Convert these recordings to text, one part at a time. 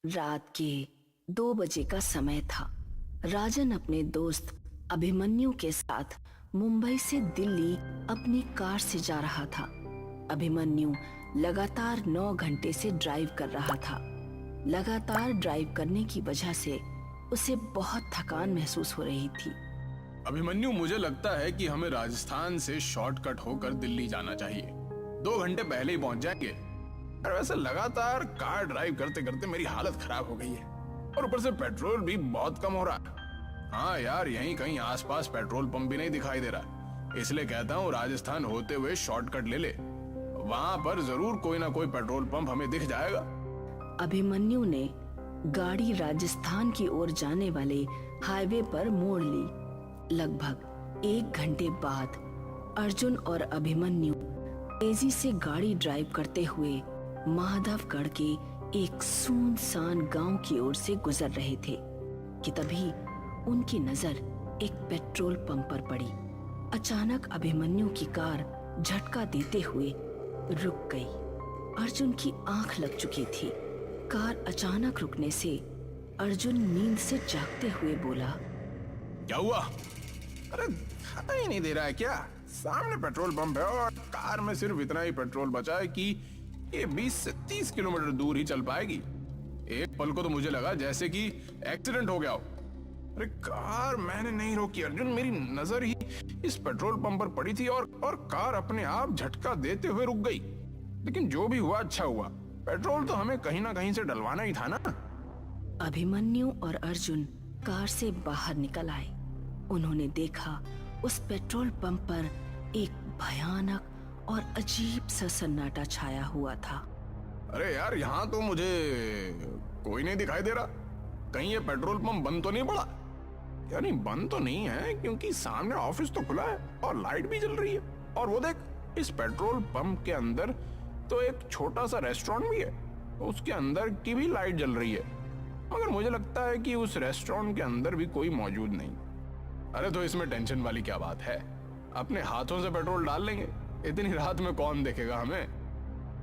रात के 2 बजे का समय था। राजन अपने दोस्त अभिमन्यु के साथ मुंबई से दिल्ली अपनी कार से जा रहा था। अभिमन्यु लगातार 9 घंटे से ड्राइव कर रहा था। लगातार ड्राइव करने की वजह से उसे बहुत थकान महसूस हो रही थी। अभिमन्यु, मुझे लगता है कि हमें राजस्थान से शॉर्टकट होकर दिल्ली जाना चाहिए। 2 घंटे पहले ही पहुंच जाएंगे। और वैसे लगातार कार ड्राइव करते करते मेरी हालत खराब हो गई है और ऊपर से पेट्रोल भी बहुत कम हो रहा है। हाँ यार, यहीं कहीं आसपास पेट्रोल पंप भी नहीं दिखाई दे रहा, इसलिए कहता हूँ राजस्थान होते हुए शॉर्टकट ले ले। वहां पर जरूर कोई ना कोई पेट्रोल पंप हमें दिख जाएगा। अभिमन्यु ने गाड़ी राजस्थान की ओर जाने वाले हाईवे पर मोड़ ली। लगभग 1 घंटे बाद अर्जुन और अभिमन्यु तेजी से गाड़ी ड्राइव करते हुए माधवगढ़ के एक सुनसान गांव की ओर से गुजर रहे थे कि तभी उनकी नजर एक पेट्रोल पंप पर पड़ी। अचानक अभिमन्यु की कार झटका देते हुए रुक गई। अर्जुन की आंख लग चुकी थी। कार अचानक रुकने से अर्जुन नींद से जागते हुए बोला, क्या हुआ? अरे दिखाई ही नहीं दे रहा है क्या? सामने पेट्रोल पंप है और कार में सिर्फ इतना ही पेट्रोल बचा है कि ये 20 से 30 किलोमीटर दूर ही चल पाएगी। एक पल को तो मुझे लगा जैसे कि एक्सीडेंट हो गया हो। अरे कार मैंने नहीं रोकी अर्जुन, मेरी नजर ही इस पेट्रोल पंप पर पड़ी थी और कार अपने आप झटका देते हुए रुक गई। लेकिन जो भी हुआ अच्छा हुआ, पेट्रोल तो हमें कहीं ना कहीं से डलवाना ही था ना। अभिमन्यु और अर्जुन कार से बाहर निकल आए। उन्होंने देखा उस पेट्रोल पंप पर एक भयानक और अजीब सा सन्नाटा छाया हुआ था। अरे यार, यहाँ तो मुझे कोई नहीं दिखाई दे रहा। कहीं ये पेट्रोल पंप बंद तो नहीं पड़ा? यानी बंद तो नहीं है, क्योंकि सामने ऑफिस तो खुला है और लाइट भी जल रही है। और वो देख, इस पेट्रोल पंप के अंदर तो एक छोटा सा रेस्टोरेंट भी है, उसके अंदर की भी लाइट जल रही है। मगर मुझे लगता है कि उस रेस्टोरेंट के अंदर भी कोई मौजूद नहीं। अरे तो इसमें टेंशन वाली क्या बात है? अपने हाथों से पेट्रोल डाल लेंगे। इतनी रात में कौन देखेगा हमें?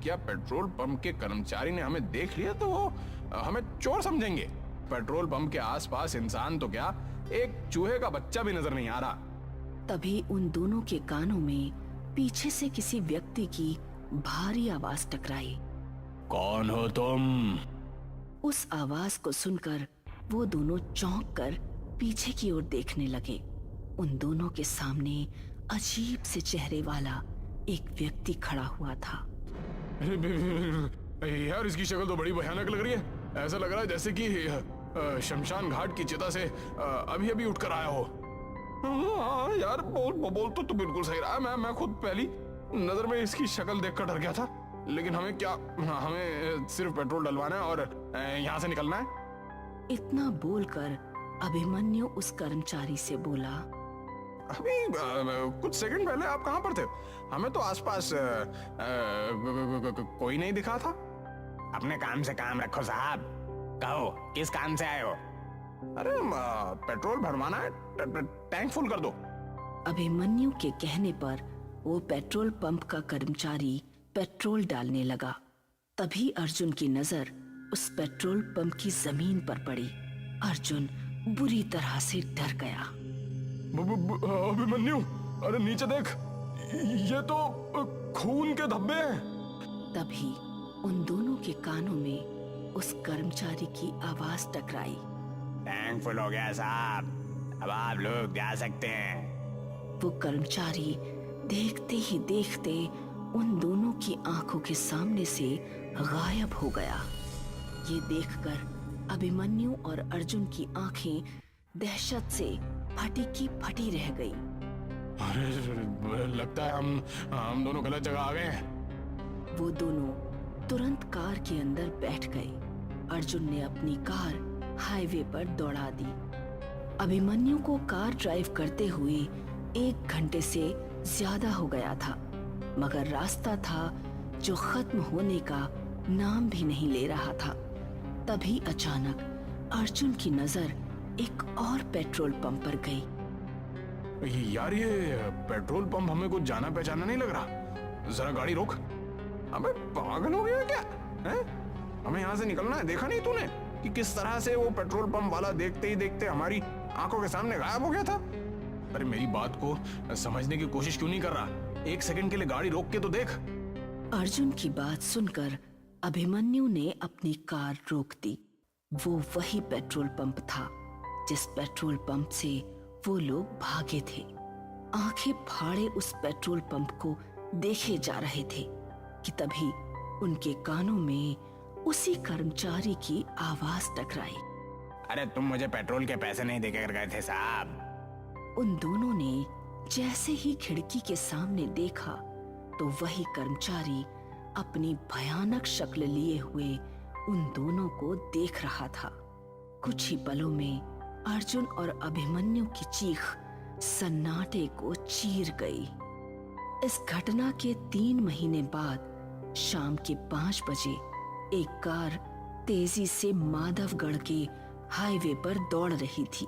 क्या पेट्रोल पंप के कर्मचारी ने हमें देख लिया तो वो हमें चोर समझेंगे? पेट्रोल पंप के आसपास इंसान तो क्या, एक चूहे का बच्चा भी नजर नहीं आ रहा। तभी उन दोनों के कानों में पीछे से किसी व्यक्ति की भारी आवाज टकराई। कौन हो तुम? उस आवाज को सुनकर वो दोनों चौंक कर पीछे की ओर देखने लगे। उन दोनों के सामने अजीब से चेहरे वाला एक व्यक्ति खड़ा हुआ था। यार, इसकी शक्ल तो बड़ी भयानक लग रही है। ऐसा लग रहा है जैसे कि शमशान घाट की चिता से अभी अभी उठकर आया हो। हाँ यार, बोल तो तू बिल्कुल सही रहा। मैं खुद पहली नजर में इसकी शक्ल देखकर डर गया था। लेकिन हमें क्या, हमें सिर्फ पेट्रोल डलवाना है और यहाँ से निकलना है। इतना बोलकर अभिमन्यु उस कर्मचारी से बोला, अभी कुछ सेकंड पहले आप कहाँ पर थे? हमें तो आसपास कोई नहीं दिखा था। अपने काम से काम रखो साहब। कहो, किस काम से आए हो? अरे पेट्रोल भरवाना है, टैंक फुल कर दो। अभिमन्यु के कहने पर वो पेट्रोल पंप का कर्मचारी पेट्रोल डालने लगा। तभी अर्जुन की नजर उस पेट्रोल पंप की जमीन पर पड़ी। अर्जुन बुरी तरह से डर गया। अभिमन्यु, अरे नीचे देख, ये तो खून के धब्बे हैं। तभी उन दोनों के कानों में उस कर्मचारी की आवाज टकराई। टैंक फुल हो गया साहब, अब आप लोग जा सकते हैं। वो कर्मचारी देखते ही देखते उन दोनों की आंखों के सामने से गायब हो गया। ये देखकर अभिमन्यु और अर्जुन की आंखें दहशत से फटी की फटी रह गई। अरे लगता है हम दोनों गलत जगह आ गए हैं। वो दोनों तुरंत कार के अंदर बैठ गए। अर्जुन ने अपनी कार हाईवे पर दौड़ा दी। अभिमन्यु को कार ड्राइव करते हुए 1 घंटे से ज्यादा हो गया था, मगर रास्ता था जो खत्म होने का नाम भी नहीं ले रहा था। तभी अचानक अर्जुन की नजर एक और पेट्रोल पंप पर गई। यार, ये पेट्रोल पंप हमें कुछ जाना पहचाना नहीं लग रहा। जरा गाड़ी रोक। अबे पागल हो गया क्या है? हमें यहाँ से निकलना है, देखा नहीं तूने? कि किस तरह से वो पेट्रोल पंप वाला देखते ही देखते हमारी आंखों के सामने गायब हो गया था। अरे मेरी बात को समझने की कोशिश क्यों नहीं कर रहा? एक सेकंड के लिए गाड़ी रोक के तो देख। अर्जुन की बात सुनकर अभिमन्यु ने अपनी कार रोक दी। वो वही पेट्रोल पंप था जिस पेट्रोल पंप से वो लोग भागे थे। आंखें फाड़े उस पेट्रोल पंप को देखे जा रहे थे कि तभी उनके कानों में उसी कर्मचारी की आवाज टकराई। अरे तुम मुझे पेट्रोल के पैसे नहीं देकर गए थे साहब। उन दोनों ने जैसे ही खिड़की के सामने देखा तो वही कर्मचारी अपनी भयानक शक्ल लिए हुए उन दोनों को देख रहा था। कुछ ही पलों में अर्जुन और अभिमन्यु की चीख सन्नाटे को चीर गई। इस घटना के 3 महीने बाद शाम के 5 बजे एक कार तेजी से माधवगढ़ के हाईवे पर दौड़ रही थी।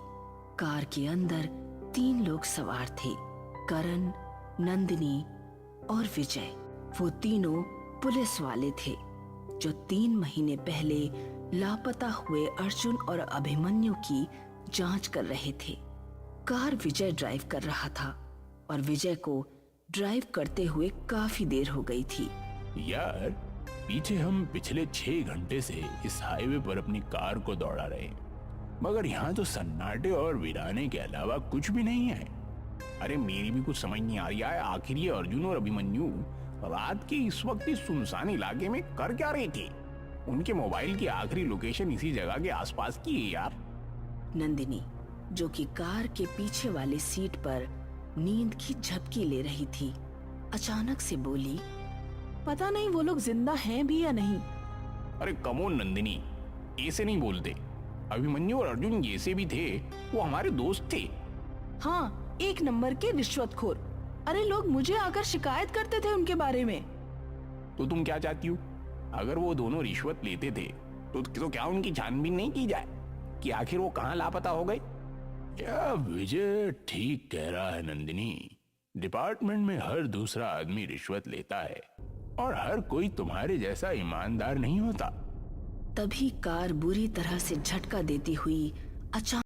कार के अंदर 3 लोग सवार थे, करण, नंदिनी और विजय। वो तीनों पुलिस वाले थे जो 3 महीने पहले लापता हुए अर्जुन और अभिमन्यु की जांच कर रहे थे। कार विजय ड्राइव कर रहा था और विजय को ड्राइव करते हुए काफी देर हो गई थी। यार, पीछे हम पिछले 6 घंटे से इस हाईवे पर अपनी कार को दौड़ा रहे हैं, मगर यहाँ तो सन्नाटे और वीराने के अलावा कुछ भी नहीं है। अरे मेरी भी कुछ समझ नहीं आ रही है। आखिर ये अर्जुन और अभिमन्यु रात के इस वक्त इस सुनसान इलाके में कर क्या रहे थे? उनके मोबाइल की आखिरी लोकेशन इसी जगह के आसपास की है यार। नंदिनी, जो कि कार के पीछे वाली सीट पर नींद की झपकी ले रही थी, अचानक से बोली, पता नहीं वो लोग जिंदा हैं भी या नहीं। अरे कमोन नंदिनी, ऐसे नहीं बोलते। अभिमन्यु और अर्जुन जैसे भी थे, वो हमारे दोस्त थे। हाँ, 1 नंबर के रिश्वतखोर। अरे लोग मुझे आकर शिकायत करते थे उनके बारे में। तो तुम क्या चाहती हो? अगर वो दोनों रिश्वत लेते थे तो क्या उनकी छानबीन नहीं की जाए कि आखिर वो कहाँ लापता हो गए? क्या विजय ठीक कह रहा है नंदिनी। डिपार्टमेंट में हर दूसरा आदमी रिश्वत लेता है और हर कोई तुम्हारे जैसा ईमानदार नहीं होता। तभी कार बुरी तरह से झटका देती हुई अचानक